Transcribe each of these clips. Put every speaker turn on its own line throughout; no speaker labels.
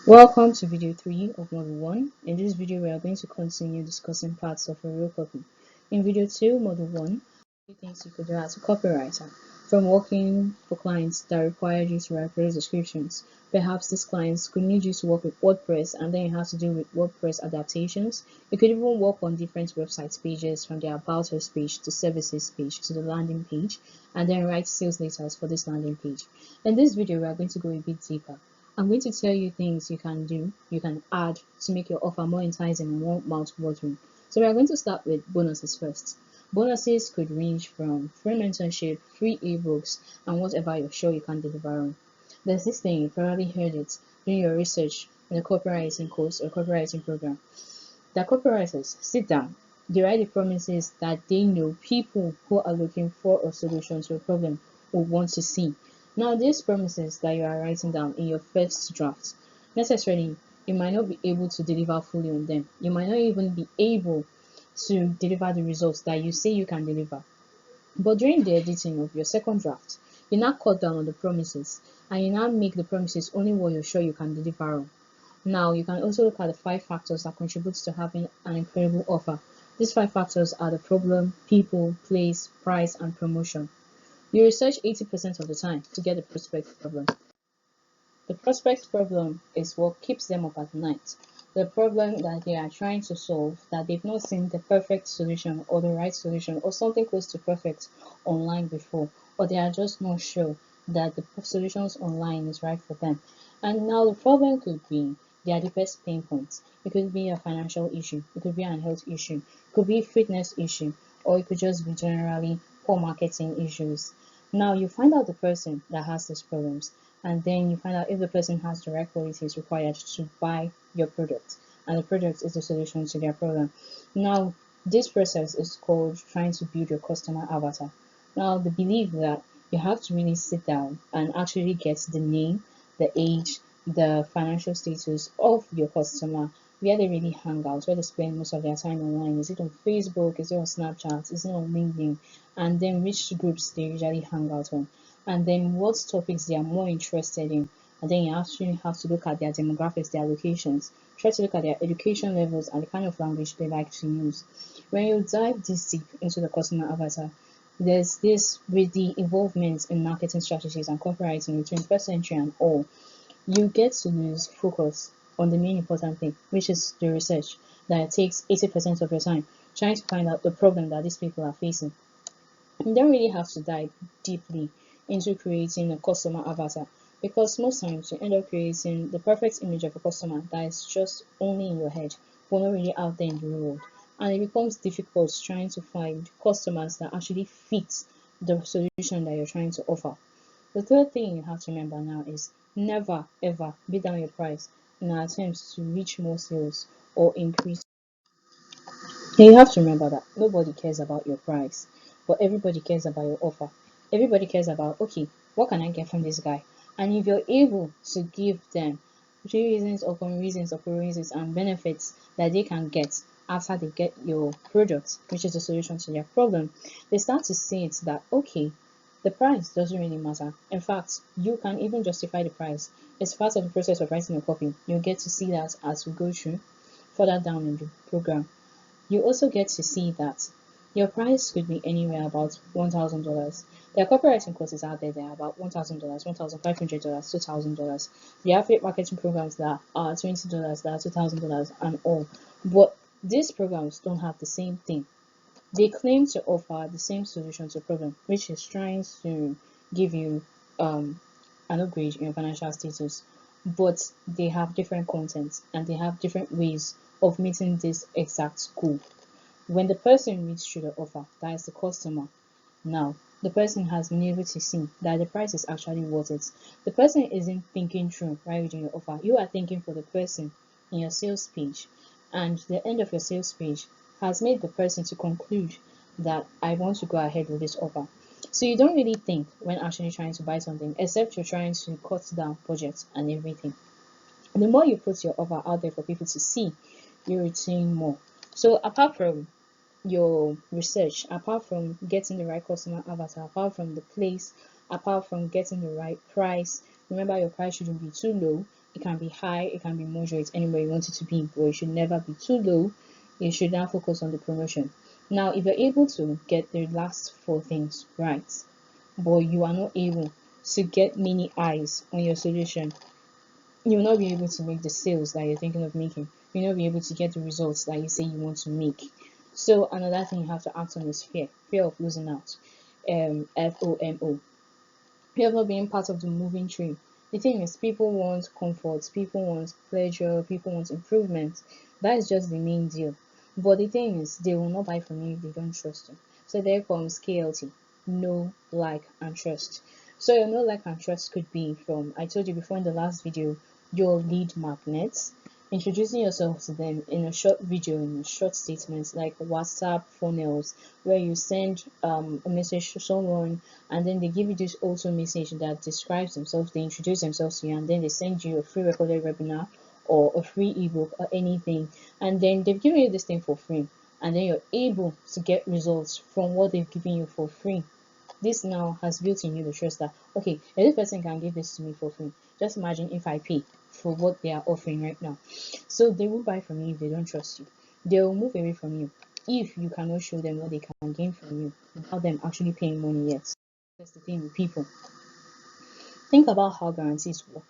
Welcome to video 3 of module 1. In this video, we are going to continue discussing parts of a real copy. In video 2, module 1, three things you could do as a copywriter. From working for clients that required you to write product descriptions. Perhaps these clients could need you to work with WordPress and then you have to deal with WordPress adaptations. You could even work on different website pages from the About Us page to Services page to the landing page and then write sales letters for this landing page. In this video, we are going to go a bit deeper. I'm going to tell you things you can do, you can add to make your offer more enticing and more mouth-watering. So we are going to start with bonuses first. Bonuses could range from free mentorship, free ebooks, and whatever you're sure you can deliver on. There's this thing, you probably heard it during your research in a copywriting course or copywriting program. The copywriters sit down, they write the promises that they know people who are looking for a solution to a problem will want to see. Now, these promises that you are writing down in your first draft, necessarily, you might not be able to deliver fully on them. You might not even be able to deliver the results that you say you can deliver. But during the editing of your second draft, you now cut down on the promises and you now make the promises only what you're sure you can deliver on. Now, you can also look at the 5 factors that contribute to having an incredible offer. These 5 factors are the problem, people, place, price, and promotion. You research 80% of the time to get the prospect problem. The prospect problem is what keeps them up at night. The problem that they are trying to solve, that they've not seen the perfect solution or the right solution or something close to perfect online before, or they are just not sure that the solutions online is right for them. And now the problem could be their deepest pain points. It could be a financial issue, it could be an health issue, it could be a fitness issue, or it could just be generally poor marketing issues. Now you find out the person that has these problems and then you find out if the person has the right qualities required to buy your product and the product is the solution to their problem. Now this process is called trying to build your customer avatar. Now the belief that you have to really sit down and actually get the name, the age, the financial status of your customer, where they really hang out, where they spend most of their time online. Is it on Facebook? Is it on Snapchat? Is it on LinkedIn? And then which groups they usually hang out on, and then what topics they are more interested in. And then you actually have to look at their demographics, their locations, try to look at their education levels and the kind of language they like to use. When you dive this deep into the customer avatar, there's this with the involvement in marketing strategies and copywriting in the 21st century and all, you get to lose focus on the main important thing, which is the research that it takes 80% of your time trying to find out the problem that these people are facing. You don't really have to dive deeply into creating a customer avatar because most times you end up creating the perfect image of a customer that is just only in your head, but not really out there in the real world. And it becomes difficult trying to find customers that actually fit the solution that you're trying to offer. The third thing you have to remember now is never ever bid down your price in an attempt to reach more sales or increase. And you have to remember that nobody cares about your price, but everybody cares about your offer. Everybody cares about, okay, what can I get from this guy? And if you're able to give them 3 reasons upon reasons upon reasons and benefits that they can get after they get your product, which is the solution to their problem, they start to see it that, okay, the price doesn't really matter. In fact, you can even justify the price. It's part of the process of writing a copy. You'll get to see that as we go through further down in the program. You also get to see that your price could be anywhere about $1,000. There are copywriting courses out there that are about $1,000, $1,500, $2,000. The affiliate marketing programs that are $20, that are $2,000 and all. But these programs don't have the same thing. They claim to offer the same solution to a problem, which is trying to give you an upgrade in your financial status, but they have different contents and they have different ways of meeting this exact goal. When the person reads through the offer, that is the customer, now the person has been able to see that the price is actually worth it. The person isn't thinking through while reading your offer. You are thinking for the person in your sales page, and the end of your sales page has made the person to conclude that I want to go ahead with this offer. So you don't really think when actually trying to buy something, except you're trying to cut down budgets and everything. The more you put your offer out there for people to see, you retain more. So apart from your research, apart from getting the right customer avatar, apart from the place, apart from getting the right price, remember your price shouldn't be too low It can be high, it can be moderate, anywhere you want it to be, but it should never be too low. You should now focus on the promotion. Now, if you're able to get the last four things right, but you are not able to get many eyes on your solution, you'll not be able to make the sales that you're thinking of making. You'll not be able to get the results that you say you want to make. So another thing you have to act on is fear of losing out. FOMO, fear of not being part of the moving train. The thing is, people want comfort, people want pleasure, people want improvement. That is just the main deal. But the thing is, they will not buy from you if they don't trust you. So there comes KLT, know, like, and trust. So your know, like, and trust could be from, I told you before in the last video, your lead magnets, introducing yourself to them in a short video, in a short statement, like WhatsApp funnels, where you send a message to someone and then they give you this auto message that describes themselves, they introduce themselves to you, and then they send you a free recorded webinar or a free ebook or anything, and then they've given you this thing for free, and then you're able to get results from what they've given you for free. This now has built in you the trust that, okay, if this person can give this to me for free, just imagine if I pay for what they are offering right now. So they will buy from you if they don't trust you. They will move away from you if you cannot show them what they can gain from you without them actually paying money yet. That's the thing with people. Think about how guarantees work.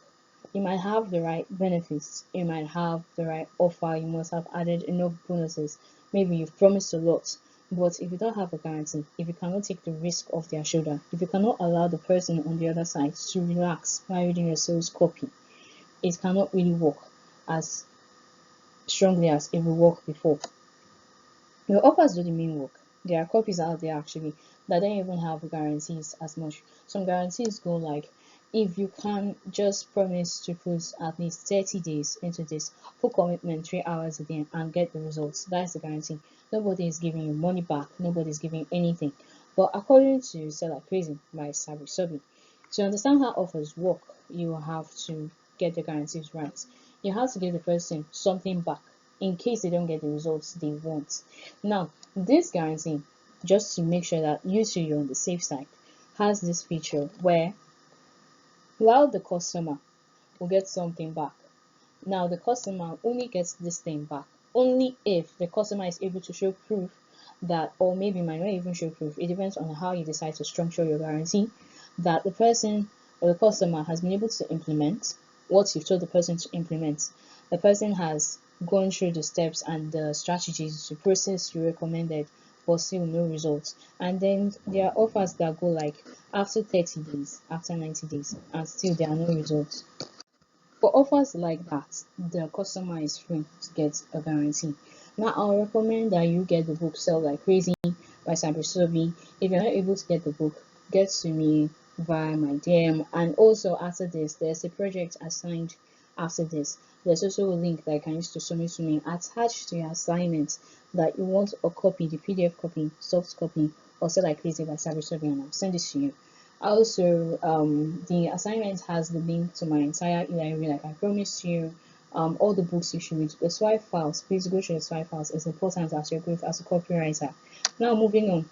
You might have the right benefits, you might have the right offer, you must have added enough bonuses, maybe you've promised a lot, but if you don't have a guarantee, if you cannot take the risk off their shoulder, if you cannot allow the person on the other side to relax while reading your sales copy, it cannot really work as strongly as it will work before. Your offers do the main work. There are copies out there actually that don't even have guarantees as much. Some guarantees go like, if you can just promise to put at least 30 days into this, full commitment, 3 hours a day, and get the results. That's the guarantee. Nobody is giving you money back, nobody is giving anything. But according to Sell Like Crazy by Sabri Sobi, to understand how offers work, you have to get the guarantees right. You have to give the person something back in case they don't get the results they want. Now, this guarantee, just to make sure that you two you're on the safe side, has this feature where while the customer will get something back, now the customer only gets this thing back only if the customer is able to show proof that, or maybe might not even show proof, it depends on how you decide to structure your guarantee, that the person or the customer has been able to implement what you've told the person to implement. The person has gone through the steps and the strategies, the process you recommended, but still no results. And then there are offers that go like after 30 days, after 90 days, and still there are no results. For offers like that, the customer is free to get a guarantee. Now, I'll recommend that you get the book Sell Like Crazy by Sabri Sobi. If you're not able to get the book, get to me via my DM. And also, after this, there's a project assigned after this. There's also a link that you can use to submit to me attached to your assignment that you want a copy, the PDF copy, soft copy, or Sell Like Crazy by Sabri Sobi, and I'll send it to you. Also, the assignment has the link to my entire e-library, like I promised you. All the books you should read. The swipe files, please go through the swipe files. It's important as your growth as a copywriter. Now, moving on,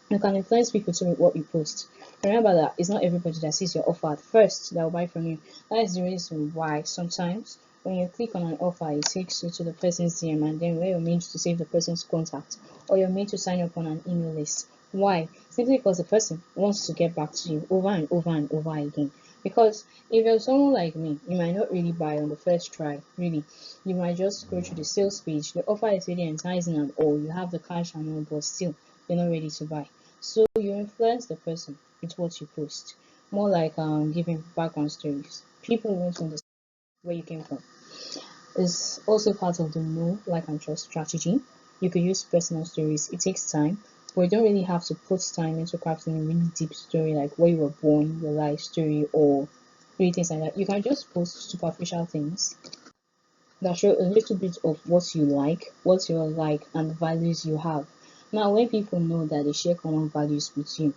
you can influence people to what you post. Remember that it's not everybody that sees your offer at first that will buy from you. That is the reason why sometimes when you click on an offer, it takes you to the person's DM, and then where you're made to save the person's contact, or you're made to sign up on an email list. Why? Simply because the person wants to get back to you over and over and over again. Because if you're someone like me, you might not really buy on the first try, really. You might just go through the sales page, the offer is really enticing and all, you have the cash and all, but still, you're not ready to buy. So you influence the person with what you post. More like giving background stories. People want to understand where you came from. It's also part of the know, like, and trust strategy. You could use personal stories. It takes time, but you don't really have to put time into crafting a really deep story like where you were born, your life story, or really things like that. You can just post superficial things that show a little bit of what you like, what you're like, and the values you have. Now, when people know that they share common values with you,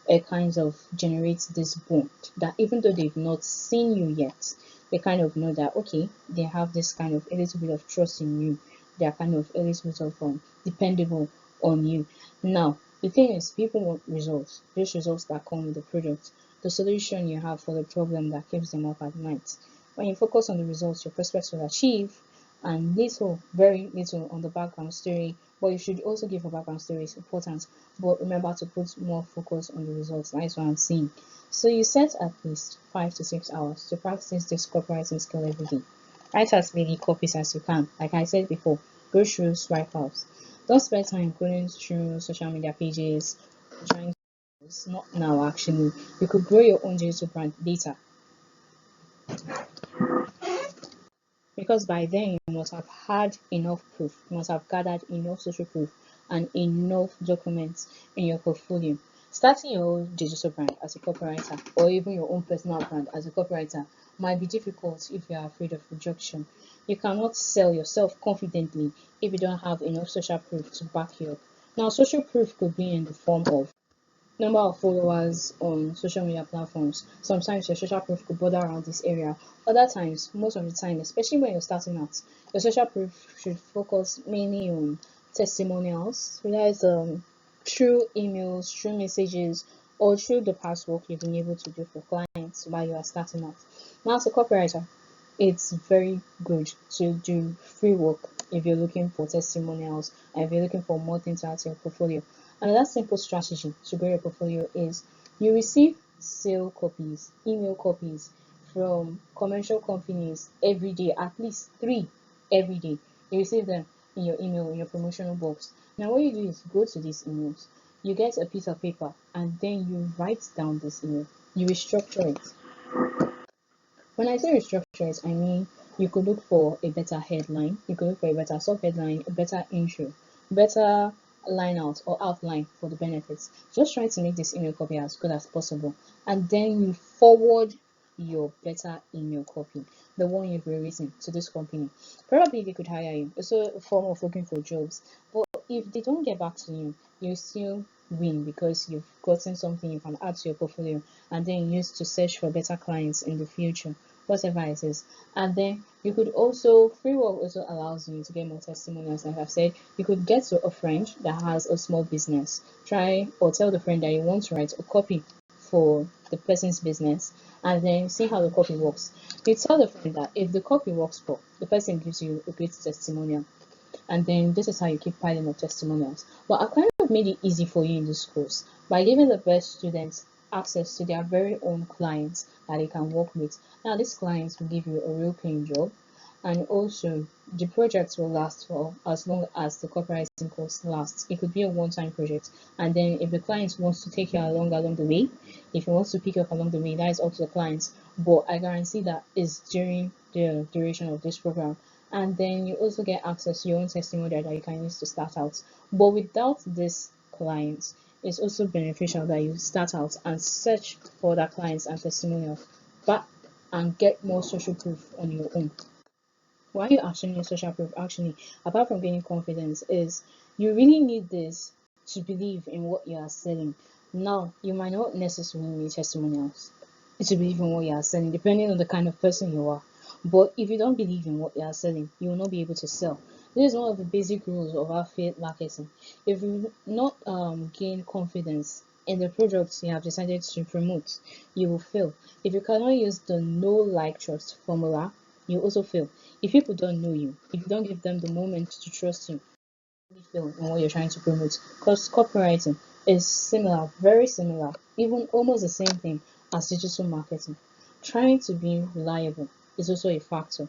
it kind of generates this bond that even though they've not seen you yet, they kind of know that, okay, they have this kind of a little bit of trust in you. They are kind of a little bit of dependable on you. Now, the thing is, people want results, those results that come with the product, the solution you have for the problem that keeps them up at night. When you focus on the results your prospects will achieve and little, very little on the background story, but you should also give a background story, it's important. But remember to put more focus on the results. That's what I'm saying. So you set at least 5 to 6 hours to practice this copywriting skill every day. Write as many copies as you can. Like I said before, go through swipe outs. Don't spend time going through social media pages, trying to not now actually. You could grow your own digital brand later, because by then you must have had enough proof, you must have gathered enough social proof and enough documents in your portfolio. Starting your own digital brand as a copywriter or even your own personal brand as a copywriter might be difficult if you are afraid of rejection. You cannot sell yourself confidently if you don't have enough social proof to back you up. Now, social proof could be in the form of number of followers on social media platforms. Sometimes your social proof could border around this area. Other times, most of the time, especially when you're starting out, your social proof should focus mainly on testimonials, whether it's through emails, through messages, or through the past work you've been able to do for clients while you are starting out. Now, as a copywriter, it's very good to do free work if you're looking for testimonials and if you're looking for more things to add to your portfolio. Another simple strategy to grow your portfolio is you receive sale copies, email copies from commercial companies every day, at least 3 every day. You receive them in your email, in your promotional box. Now, what you do is go to these emails, you get a piece of paper, and then you write down this email. You restructure it. When I say restructure it, I mean you could look for a better headline, you could look for a better sub-headline, a better intro, better line out or outline for the benefits. Just try to make this email copy as good as possible, and then you forward your better email copy, the one you've rewritten, to this company. Probably they could hire you. It's a form of looking for jobs. But if they don't get back to you, you still win because you've gotten something you can add to your portfolio and then use to search for better clients in the future, whatever it is. And then you could also, free work also allows you to get more testimonials. Like I've said, you could get to a friend that has a small business, try or tell the friend that you want to write a copy for the person's business, and then see how the copy works. You tell the friend that if the copy works for the person gives you a great testimonial, and then this is how you keep piling up testimonials. But I kind of made it easy for you in this course by giving the best students access to their very own clients that they can work with. Now, these clients will give you a real paying job, and also the projects will last for as long as the copywriting course lasts. It could be a one-time project, and then if the client wants to take you along the way, if he wants to pick you up along the way, that is up to the clients. But I guarantee that is during the duration of this program. And then you also get access to your own testimonial that you can use to start out. But without this clients, it's also beneficial that you start out and search for other clients and testimonials, but and get more social proof on your own. Why you actually need social proof, actually, apart from gaining confidence, is you really need this to believe in what you are selling. Now, you might not necessarily need testimonials to believe in what you are selling, depending on the kind of person you are. But if you don't believe in what you are selling, you will not be able to sell. This is one of the basic rules of affiliate marketing. If you not gain confidence in the products you have decided to promote, you will fail. If you cannot use the know, like, trust formula, you also fail. If people don't know you, if you don't give them the moment to trust you, you fail in what you're trying to promote. Because copywriting is similar, very similar, even almost the same thing as digital marketing. Trying to be reliable is also a factor.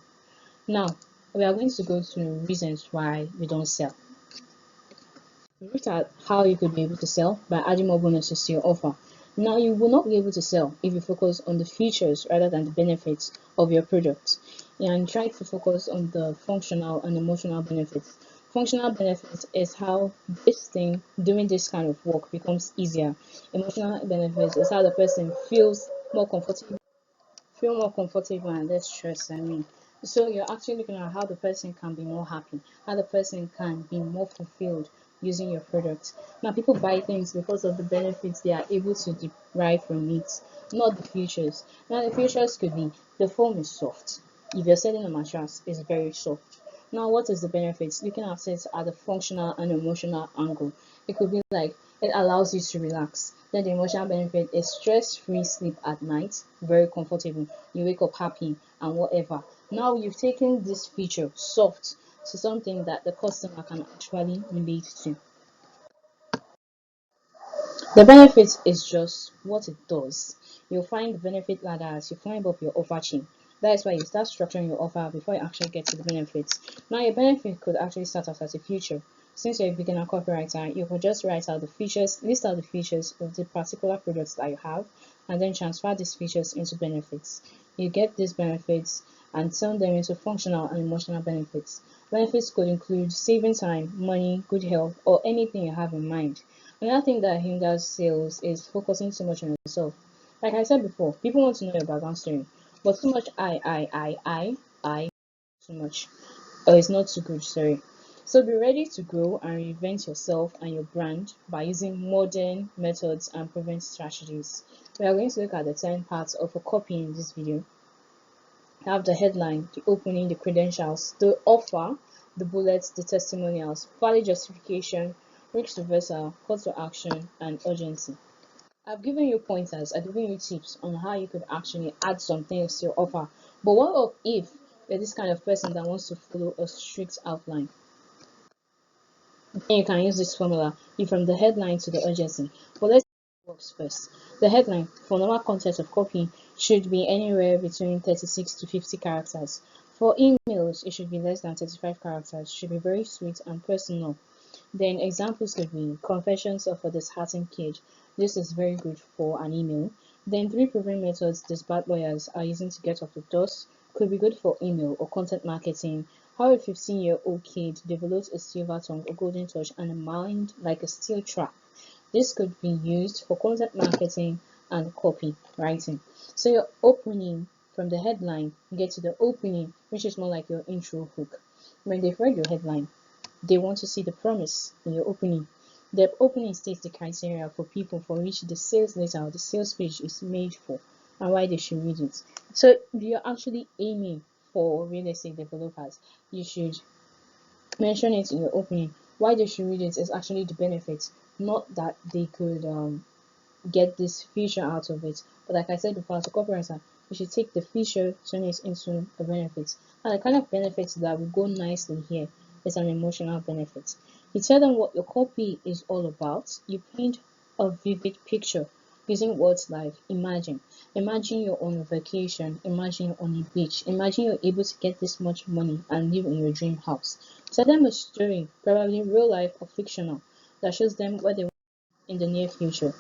Now, we are going to go to reasons why you don't sell. We looked at how you could be able to sell by adding more bonuses to your offer. Now, you will not be able to sell if you focus on the features rather than the benefits of your product, and try to focus on the functional and emotional benefits. Functional benefits is how this thing, doing this kind of work, becomes easier. Emotional benefits is how the person feel more comfortable and less stressed. So you're actually looking at how the person can be more happy, how the person can be more fulfilled using your product. Now, people buy things because of the benefits they are able to derive from it, not the features. Now, the features could be the foam is soft. If you're selling a mattress, it's very soft. Now, what is the benefits? Looking at it at the functional and emotional angle, it could be like it allows you to relax. Then the emotional benefit is stress-free sleep at night, very comfortable. You wake up happy and whatever. Now you've taken this feature soft to something that the customer can actually relate to. The benefit is just what it does. You'll find the benefit ladder as you climb up your offer chain. That is why you start structuring your offer before you actually get to the benefits. Now, your benefit could actually start off as a feature. Since you're a beginner copywriter, you could just write out the features, list out the features of the particular products that you have, and then transfer these features into benefits. You get these benefits and turn them into functional and emotional benefits. Benefits could include saving time, money, good health, or anything you have in mind. Another thing that hinders sales is focusing too much on yourself. Like I said before, people want to know your background story, but too much I, too much, or it's not too good, sorry. So be ready to grow and reinvent yourself and your brand by using modern methods and proven strategies. We are going to look at the 10 parts of a copy in this video. Have the headline, the opening, the credentials, the offer, the bullets, the testimonials, valid justification, risk reversal, call to action, and urgency. I've given you pointers, I've given you tips on how you could actually add some things to your offer. But what if you're this kind of person that wants to follow a strict outline? Then you can use this formula, you from the headline to the urgency. But let's see what works first. The headline for normal content of copy should be anywhere between 36 to 50 characters. For emails, it should be less than 35 characters. It should be very sweet and personal. Then examples could be confessions of a disheartened kid. This is very good for an email. Then 3 proven methods these bad lawyers are using to get off the dust could be good for email or content marketing. How a 15-year-old kid develops a silver tongue, a golden touch, and a mind like a steel trap. This could be used for content marketing and copy writing. So your opening from the headline, you get to the opening, which is more like your intro hook. When they've read your headline, they want to see the promise in your opening. The opening states the criteria for people for which the sales letter or the sales page is made for and why they should read it. So if you're actually aiming for real estate developers, you should mention it in your opening. Why they should read it is actually the benefits, not that they could get this feature out of it. But like I said before, as a copywriter, you should take the feature, turn it into a benefit. And the kind of benefits that will go nicely here is an emotional benefit. You tell them what your copy is all about. You paint a vivid picture using words like imagine. Imagine you're on a vacation. Imagine you're on a beach. Imagine you're able to get this much money and live in your dream house. Tell them a story, probably real life or fictional, that shows them where they want in the near future.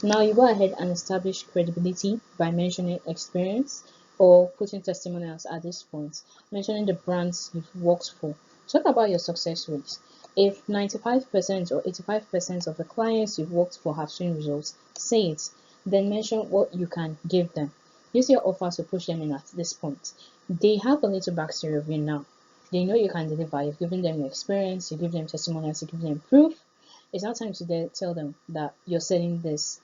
Now you go ahead and establish credibility by mentioning experience or putting testimonials at this point, mentioning the brands you've worked for. Talk about your success rates. If 95% or 85% of the clients you've worked for have seen results, say it. Then mention what you can give them. Use your offer to push them in at this point. They have a little backstory of you now. They know you can deliver. You've given them your experience, you give them testimonials, you give them proof. It's now time to tell them that you're selling this.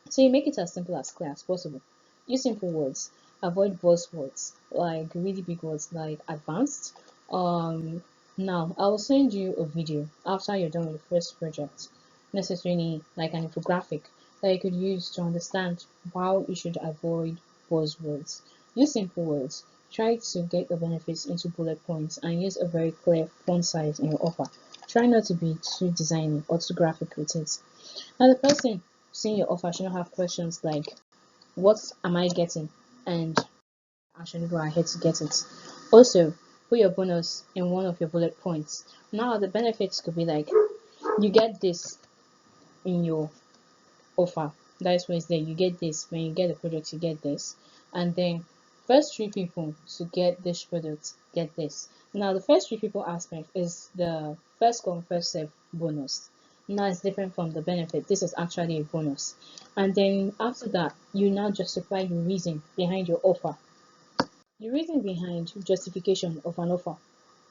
So you make it as simple as clear as possible. Use simple words. Avoid buzzwords like really big words like advanced. Um, Now I will send you a video after you're done with the first project, necessarily like an infographic that you could use to understand how you should avoid buzzwords. Use simple words. Try to get the benefits into bullet points and use a very clear font size in your offer. Try not to be too designy or too graphic with it. Now the person seeing your offer should not have questions like, what am I getting? And actually go ahead to get it. Also, put your bonus in one of your bullet points. Now the benefits could be like, you get this in your offer. That's what it's there. You get this. When you get the product, you get this. And then first 3 people to get this product get this. Now the first 3 people aspect is the first come first serve bonus. Now it's different from the benefit. This is actually a bonus. And then after that, you now justify the reason behind your offer. The reason behind justification of an offer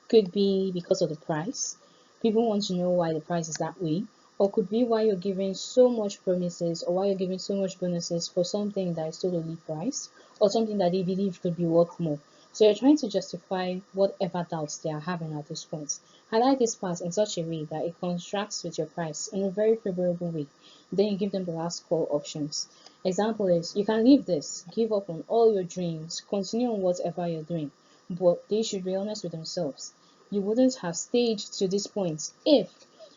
could be because of the price. People want to know why the price is that way, or could be why you're giving so much promises or why you're giving so much bonuses for something that is totally priced or something that they believe could be worth more. So you're trying to justify whatever doubts they are having at this point. Highlight this part in such a way that it contrasts with your price in a very favorable way. Then you give them the last call options. Example is, you can leave this, give up on all your dreams, continue on whatever you're doing, but they should be honest with themselves. You wouldn't have stayed to this point if,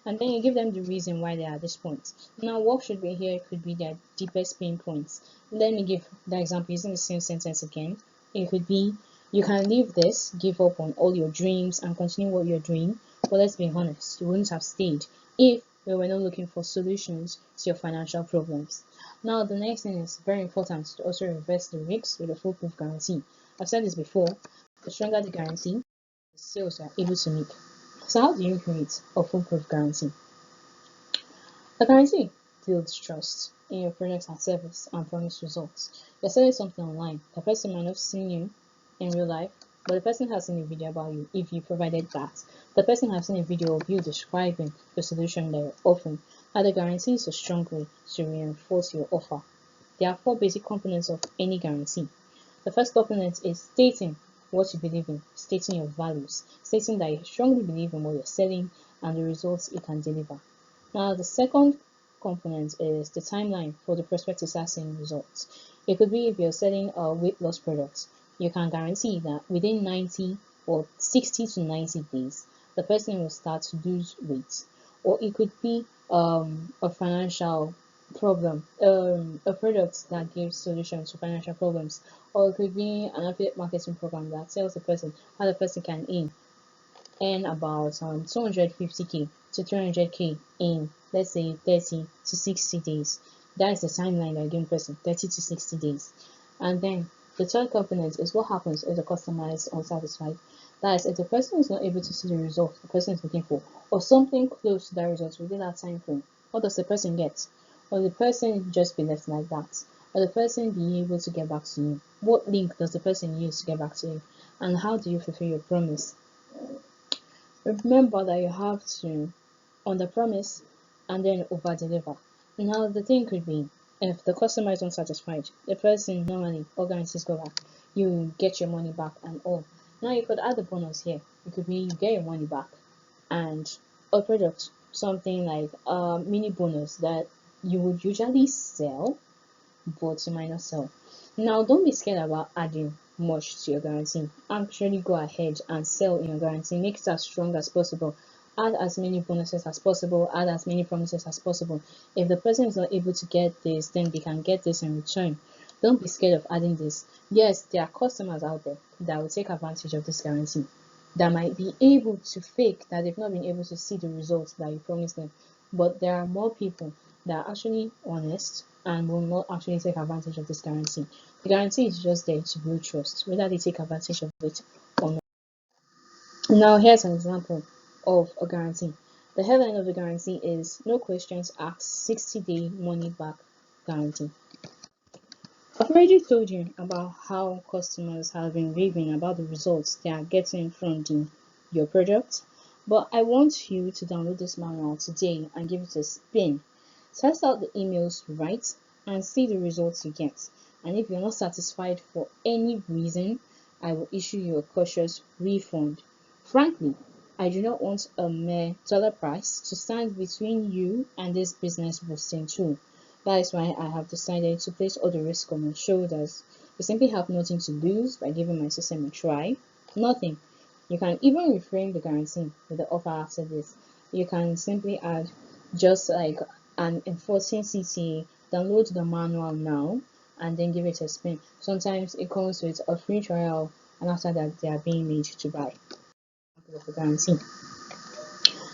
and then you give them the reason why they are at this point. Now, what should be here could be their deepest pain points. Let me give the example using the same sentence again. It could be, you can leave this, give up on all your dreams, and continue what you're doing, but let's be honest, you wouldn't have stayed if we were not looking for solutions to your financial problems. Now, the next thing is very important to also reverse the risks with a foolproof guarantee. I've said this before, the stronger the guarantee, the sales you are able to make. So how do you create a foolproof guarantee? A guarantee builds trust in your product and service and promise results. You're selling something online. The person might not have seen you in real life, but the person has seen a video about you if you provided that. The person has seen a video of you describing the solution that you're offering, and the guarantee is a strong way to reinforce your offer. There are four basic components of any guarantee. The first component is stating what you believe in, stating your values, stating that you strongly believe in what you're selling and the results it can deliver. Now, the second component is the timeline for the prospect to start seeing results. It could be if you're selling a weight loss product, you can guarantee that within 90 or 60 to 90 days, the person will start to lose weight. Or it could be a financial problem, a product that gives solutions to financial problems, or it could be an affiliate marketing program that tells the person how the person can earn about 250k to 300k in, let's say, 30 to 60 days. That is the timeline they're giving person, 30 to 60 days. And then the third component is what happens if the customer is unsatisfied. That is, if the person is not able to see the result the person is looking for, or something close to that result within that time frame, what does the person get? Or the person just be left like that? Or the person be able to get back to you? What link does the person use to get back to you? And how do you fulfill your promise? Remember that you have to underpromise and then over-deliver. Now, the thing could be, if the customer is unsatisfied, the person normally organizes go back, you get your money back and all. Now, you could add a bonus here. It could be you get your money back and a product, something like a mini bonus that you would usually sell, but you might not sell. Now, don't be scared about adding much to your guarantee. Actually, go ahead and sell in your guarantee. Make it as strong as possible. Add as many bonuses as possible. Add as many promises as possible. If the person is not able to get this, then they can get this in return. Don't be scared of adding this. Yes, there are customers out there that will take advantage of this guarantee, that might be able to fake that they've not been able to see the results that you promised them. But there are more people that are actually honest and will not actually take advantage of this guarantee. The guarantee is just there to build trust, whether they take advantage of it or not. Now, here's an example of a guarantee. The headline of the guarantee is no questions asked, 60-day money back guarantee. I've already told you about how customers have been raving about the results they are getting from your product, but I want you to download this manual today and give it a spin. Test out the emails right and see the results you get. And if you're not satisfied for any reason, I will issue you a cautious refund. Frankly, I do not want a mere dollar price to stand between you and this business boosting tool. That is why I have decided to place all the risk on my shoulders. You simply have nothing to lose by giving my system a try. Nothing. You can even reframe the guarantee with the offer after this. You can simply add just like an enforcing CTA, download the manual now, and then give it a spin. Sometimes it comes with a free trial, and after that, they are being made to buy the guarantee.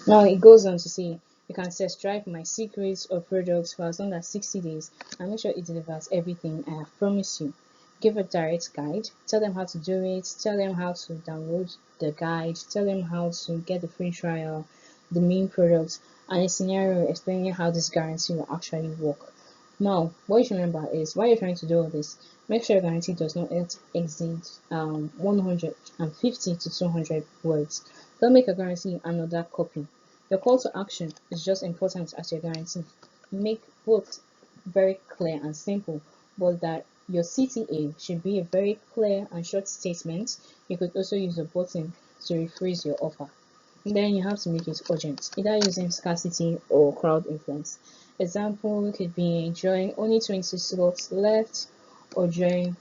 Now it goes on to say you can test drive my secrets or products for as long as 60 days and make sure it delivers everything I have promised you. Give a direct guide, tell them how to do it, tell them how to download the guide, tell them how to get the free trial, the main products, and a scenario explaining how this guarantee will actually work. Now, what you should remember is while you're trying to do all this, make sure your guarantee does not exceed 150 to 200 words. Don't make a guarantee another copy. Your call to action is just important as your guarantee. Make both very clear and simple, but that your CTA should be a very clear and short statement. You could also use a button to rephrase your offer. Then you have to make it urgent, either using scarcity or crowd influence. Example could be drawing only 20 slots left or drawing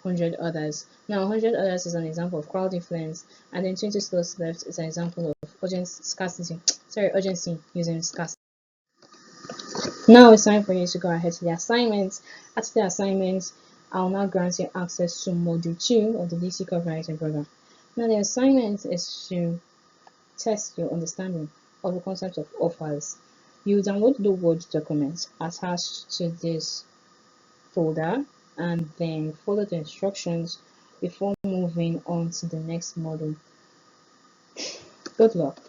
100 others. Now 100 others is an example of crowd influence, and then 20 slots left is an example of urgency using scarcity. Now it's time for you to go ahead to the assignments. After the assignments, I'll now grant you access to module 2 of the DC copywriting program. Now the assignment is to test your understanding of the concept of offers. You download the Word document attached to this folder and then follow the instructions before moving on to the next module. Good luck.